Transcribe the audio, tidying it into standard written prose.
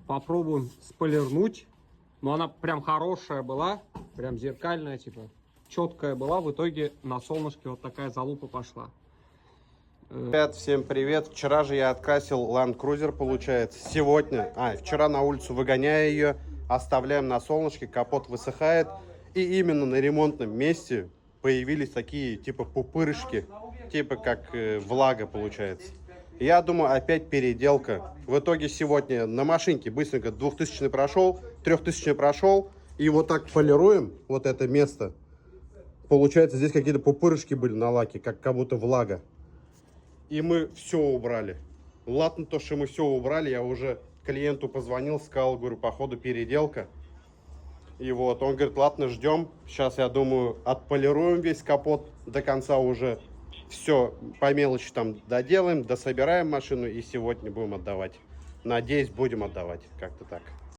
Попробуем сполирнуть. Но она прям хорошая была, прям зеркальная, типа, четкая была. В итоге на солнышке вот такая залупа пошла. Ребят, всем привет. Вчера же я открасил Land Cruiser, получается. Сегодня, вчера на улицу выгоняя ее, оставляем на солнышке, капот высыхает. И именно на ремонтном месте появились такие, типа, пупырышки, типа как влага получается. Я думаю, опять переделка. В итоге сегодня на машинке быстренько 2000 прошел, 3000 прошел. И вот так полируем вот это место. Получается, здесь какие-то пупырышки были на лаке, как будто влага. И мы все убрали. Ладно, то, что мы все убрали, я уже клиенту позвонил, сказал, говорю, походу переделка. И вот, он говорит, ладно, ждем. Сейчас, я думаю, отполируем весь капот до конца уже. Все по мелочи там доделаем, дособираем машину и сегодня будем отдавать. Надеюсь, будем отдавать. Как-то так.